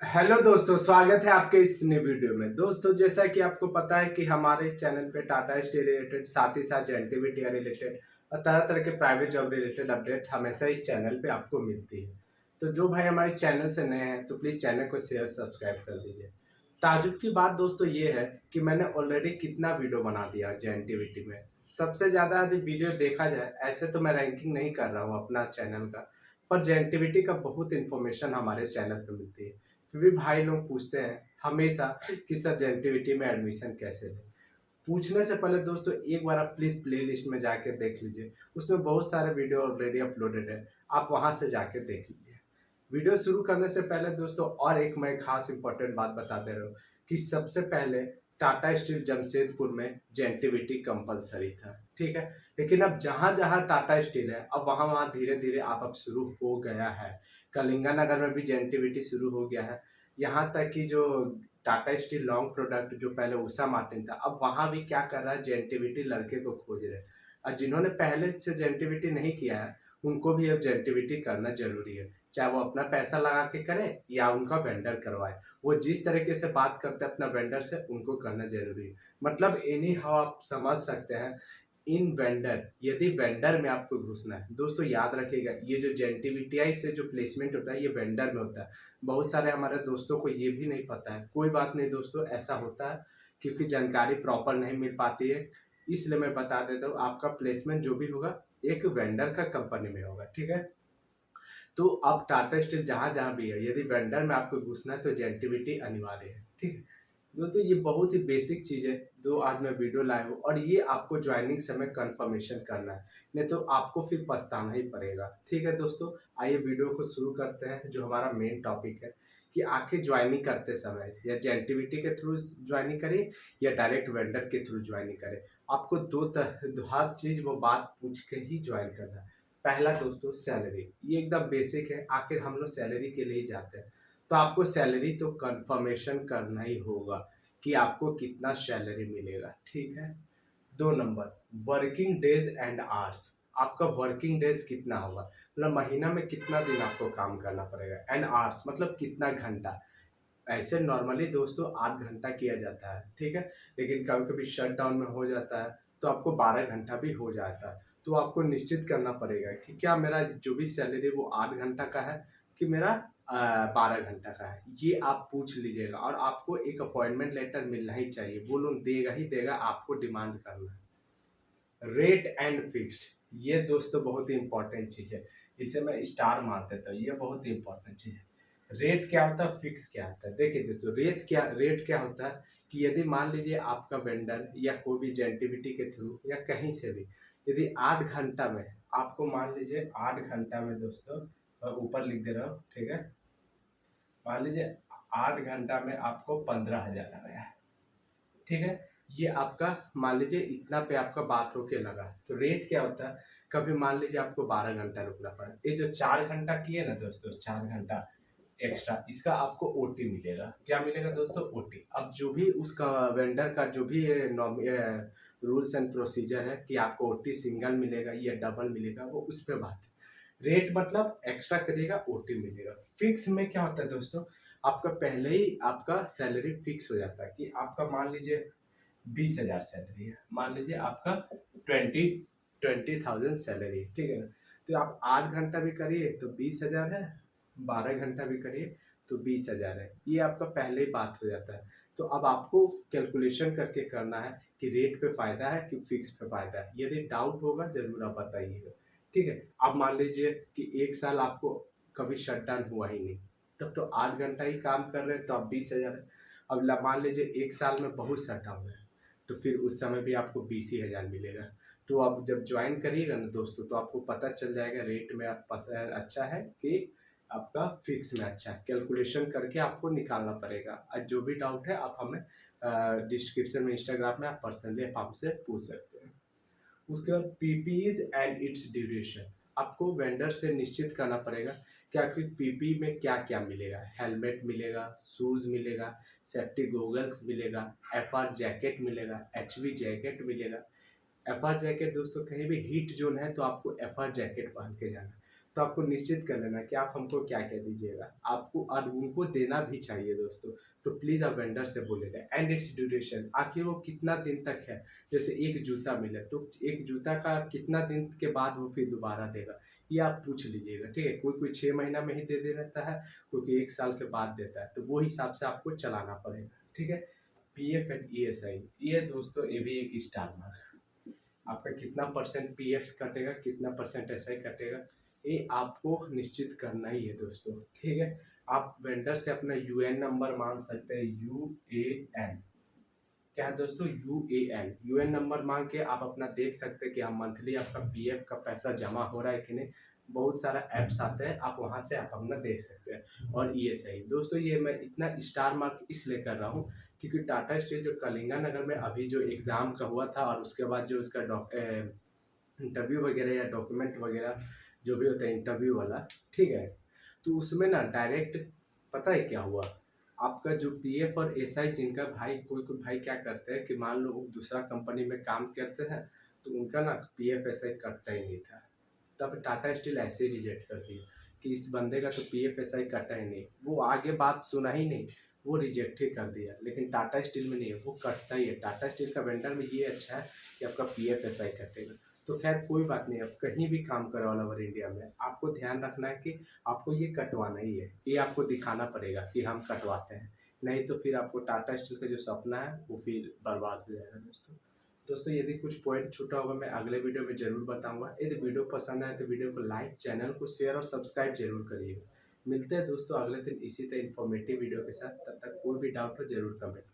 Hello दोस्तों, स्वागत है आपके इस नए वीडियो में। दोस्तों, जैसा कि आपको पता है कि हमारे इस चैनल पे टाटा स्टील रिलेटेड, साथ ही साथ जेएनटीवीटी रिलेटेड और तरह तरह के प्राइवेट जॉब रिलेटेड अपडेट हमेशा इस चैनल पे आपको मिलती है। तो जो भाई हमारे चैनल से नए हैं तो प्लीज़ चैनल को शेयर सब्सक्राइब कर दीजिए। ताजुब की बात दोस्तों ये है कि मैंने ऑलरेडी कितना वीडियो बना दिया जेएनटीवीटी में। सबसे ज़्यादा यदि वीडियो देखा जाए, ऐसे तो मैं रैंकिंग नहीं कर रहा हूँ अपना चैनल का, पर जेएनटीवीटी का बहुत इन्फॉर्मेशन हमारे चैनल पे मिलती है। फिर भी भाई लोग पूछते हैं हमेशा कि सर जेएनटीवीटी में एडमिशन कैसे लें। पूछने से पहले दोस्तों एक बार आप प्लीज़ प्लेलिस्ट में जाके देख लीजिए, उसमें बहुत सारे वीडियो ऑलरेडी अपलोडेड है, आप वहां से जाके देख लीजिए। वीडियो शुरू करने से पहले दोस्तों और एक मैं खास इंपॉर्टेंट बात बता दे रहा हूँ कि सबसे पहले टाटा स्टील जमशेदपुर में जेएनटीवीटी कंपलसरी था, ठीक है। लेकिन अब जहाँ जहाँ टाटा स्टील है, अब वहाँ वहाँ धीरे धीरे आप अब शुरू हो गया है। कलिंगानगर में भी जेएनटीवीटी शुरू हो गया है। यहाँ तक कि जो टाटा स्टील लॉन्ग प्रोडक्ट जो पहले उषा मार्टिन था, अब वहाँ भी क्या कर रहा है, जेएनटीवीटी लड़के को खोज रहे हैं। और जिन्होंने पहले से जेएनटीवीटी नहीं किया है, उनको भी अब जेएनटीवीटी करना जरूरी है। चाहे वो अपना पैसा लगा के करे या उनका वेंडर करवाए। वो जिस तरीके से बात करते हैं अपना वेंडर से, उनको करना जरूरी है। मतलब एनी हाउ आप समझ सकते हैं। इन वेंडर, यदि वेंडर में आपको घुसना है दोस्तों, याद रखिएगा ये जो जेएनटीवीटीआई से जो प्लेसमेंट होता है ये वेंडर में होता है। बहुत सारे हमारे दोस्तों को ये भी नहीं पता है। कोई बात नहीं दोस्तों, ऐसा होता है क्योंकि जानकारी प्रॉपर नहीं मिल पाती है। इसलिए मैं बता देता हूँ, आपका प्लेसमेंट जो भी होगा एक वेंडर का कंपनी में होगा, ठीक है। तो अब टाटा स्टील जहाँ जहाँ भी है, यदि वेंडर में आपको घुसना है तो जेएनटीवीटी अनिवार्य है, ठीक है। दोस्तों ये बहुत ही बेसिक चीज़ है जो आज मैं वीडियो लाया हूँ, और ये आपको ज्वाइनिंग समय कंफर्मेशन करना है, नहीं तो आपको फिर पछताना ही पड़ेगा, ठीक है। दोस्तों आइए वीडियो को शुरू करते हैं। जो हमारा मेन टॉपिक है कि आखिर ज्वाइनिंग करते समय या जेएनटीवीटी के थ्रू ज्वाइनिंग करें या डायरेक्ट वेंडर के थ्रू ज्वाइनिंग करें, आपको हर चीज़ वो बात पूछ के ही ज्वाइन करना है। पहला दोस्तों सैलरी, ये एकदम बेसिक है, आखिर हम लोग सैलरी के लिए ही जाते हैं। तो आपको सैलरी तो कंफर्मेशन करना ही होगा कि आपको कितना सैलरी मिलेगा, ठीक है। 2 number, working days and hours. आपका वर्किंग डेज कितना होगा, मतलब महीना में कितना दिन आपको काम करना पड़ेगा, एंड आवर्स मतलब कितना घंटा। ऐसे नॉर्मली दोस्तों 8 घंटा किया जाता है, ठीक है। लेकिन कभी कभी शट डाउन में हो जाता है तो आपको 12 घंटा भी हो जाता है। तो आपको निश्चित करना पड़ेगा कि क्या मेरा जो भी सैलरी वो 8 घंटा का है कि मेरा 12 घंटा का है। ये आप पूछ लीजिएगा, और आपको एक अपॉइंटमेंट लेटर मिलना ही चाहिए। वो लोग देगा ही देगा, आपको डिमांड करना है। रेट एंड फिक्स्ड, ये दोस्तों बहुत ही इंपॉर्टेंट चीज़ है। इसे मैं स्टार मार देता हूँ, ये बहुत ही इंपॉर्टेंट चीज़ है। रेट क्या होता है, फिक्स क्या होता है। देखिए दोस्तों, रेट क्या होता है कि यदि मान लीजिए आपका वेंडर या कोई भी जेएनटीवीटी के थ्रू या कहीं से भी, यदि 8 घंटा में आपको, मान लीजिए 8 घंटा में दोस्तों, ऊपर लिख दे रहा हूँ, ठीक है। मान लीजिए 8 घंटा में आपको 15,000 आ गया, ठीक है। ये आपका मान लीजिए इतना पे आपका बात होके लगा। तो रेट क्या होता है, कभी मान लीजिए आपको 12 घंटा रुकना पड़ा, ये जो 4 घंटा किए ना दोस्तों, 4 घंटा एक्स्ट्रा, इसका आपको ओटी मिलेगा। क्या मिलेगा दोस्तों, ओटी। अब जो भी उसका वेंडर का जो भी रूल्स एंड प्रोसीजर है कि आपको ओटी सिंगल मिलेगा या डबल मिलेगा, वो उस पर बात है। रेट मतलब एक्स्ट्रा करिएगा ओटी मिलेगा। फिक्स में क्या होता है दोस्तों, आपका पहले ही आपका सैलरी फिक्स हो जाता है कि आपका मान लीजिए 20,000 सैलरी है, मान लीजिए आपका 20,000 सैलरी है, ठीक है ना। तो आप 8 घंटा भी करिए तो 20,000 है, 12 घंटा भी करिए तो 20,000 है। ये आपका पहले ही बात हो जाता है। तो अब आपको कैलकुलेशन करके करना है कि रेट पे फायदा है कि फिक्स पे फायदा है। यदि डाउट होगा जरूर आप बताइएगा, ठीक है। अब मान लीजिए कि 1 साल आपको कभी शट डाउन हुआ ही नहीं, तब तो 8 घंटा ही काम कर रहे हैं तो आप 20,000 है। अब मान लीजिए 1 साल में बहुत शट डाउन है, तो फिर उस समय भी आपको 20,000 मिलेगा। तो आप जब ज्वाइन करिएगा ना दोस्तों, तो आपको पता चल जाएगा रेट में आप अच्छा है कि आपका फिक्स में अच्छा है। कैलकुलेशन करके आपको निकालना पड़ेगा। और जो भी डाउट है आप हमें डिस्क्रिप्शन में, इंस्टाग्राम में आप पर्सनली आप हमसे पूछ सकते हैं। उसके बाद पीपीईज एंड इट्स ड्यूरेशन, आपको वेंडर से निश्चित करना पड़ेगा कि आपकी पीपी में क्या क्या मिलेगा। हेलमेट मिलेगा, शूज मिलेगा, सेफ्टी गोगल्स मिलेगा, एफआर जैकेट मिलेगा, एचवी जैकेट मिलेगा। एफआर जैकेट दोस्तों, कहीं भी हीट जोन है तो आपको एफआर जैकेट पहन के जाना है। तो आपको निश्चित कर लेना कि आप हमको क्या क्या दीजिएगा आपको, और उनको देना भी चाहिए दोस्तों। तो प्लीज़ आप वेंडर से बोलिएगा। एंड इट्स ड्यूरेशन, आखिर वो कितना दिन तक है। जैसे एक जूता मिले तो एक जूता का कितना दिन के बाद वो फिर दोबारा देगा, ये आप पूछ लीजिएगा, ठीक है। कोई कोई 6 महीना में ही दे दे रहता है, कोई 1 साल के बाद देता है, तो वो हिसाब से आपको चलाना पड़ेगा, ठीक है। पीएफ एंड ईएसआई, ये दोस्तों ये भी एक स्टार मार्क है। आपका कितना परसेंट पीएफ कटेगा, कितना परसेंट एसआई कटेगा, ये आपको निश्चित करना ही है दोस्तों, ठीक है। आप वेंडर से अपना यूएन नंबर मांग सकते हैं, यूएएन, क्या है दोस्तों, यूएन नंबर मांग के आप अपना देख सकते हैं कि हम मंथली आपका पीएफ का पैसा जमा हो रहा है कि नहीं। बहुत सारा ऐप्स आते हैं, आप वहां से आप अपना देख सकते हैं। और ईएसआई दोस्तों, ये मैं इतना स्टार मार्क इसलिए कर रहा हूँ क्योंकि टाटा स्टील जो कलिंगा नगर में अभी जो एग्ज़ाम का हुआ था, और उसके बाद जो उसका इंटरव्यू वगैरह या डॉक्यूमेंट वगैरह जो भी होता है इंटरव्यू वाला, ठीक है। तो उसमें ना डायरेक्ट पता है क्या हुआ, आपका जो पीएफ और एसआई, जिनका भाई कोई कोई भाई क्या करते हैं कि मान लो वो दूसरा कंपनी में काम करते हैं, तो उनका ना पीएफ एसआई कटता ही नहीं था। तब टाटा स्टील ऐसे ही रिजेक्ट कर दिया कि इस बंदे का तो पीएफ एसआई कटा ही नहीं, वो आगे बात सुना ही नहीं, वो रिजेक्ट ही कर दिया। लेकिन टाटा स्टील में नहीं है, वो कटता ही है। टाटा स्टील का वेंडर में ये अच्छा है कि आपका पीएफ एसआई कटेगा। तो खैर कोई बात नहीं, आप कहीं भी काम करो ऑल ओवर इंडिया में, आपको ध्यान रखना है कि आपको ये कटवाना ही है, ये आपको दिखाना पड़ेगा कि हम कटवाते हैं। नहीं तो फिर आपको टाटा स्टील का जो सपना है वो फिर बर्बाद हो जाएगा दोस्तों। दोस्तों यदि कुछ पॉइंट छूटा होगा मैं अगले वीडियो में ज़रूर बताऊंगा। यदि वीडियो पसंद आए तो वीडियो को लाइक, चैनल को शेयर और सब्सक्राइब जरूर करिएगा। मिलते हैं दोस्तों अगले दिन इसी तरह इन्फॉर्मेटिव वीडियो के साथ, तब तक कोई भी डाउट हो जरूर कमेंट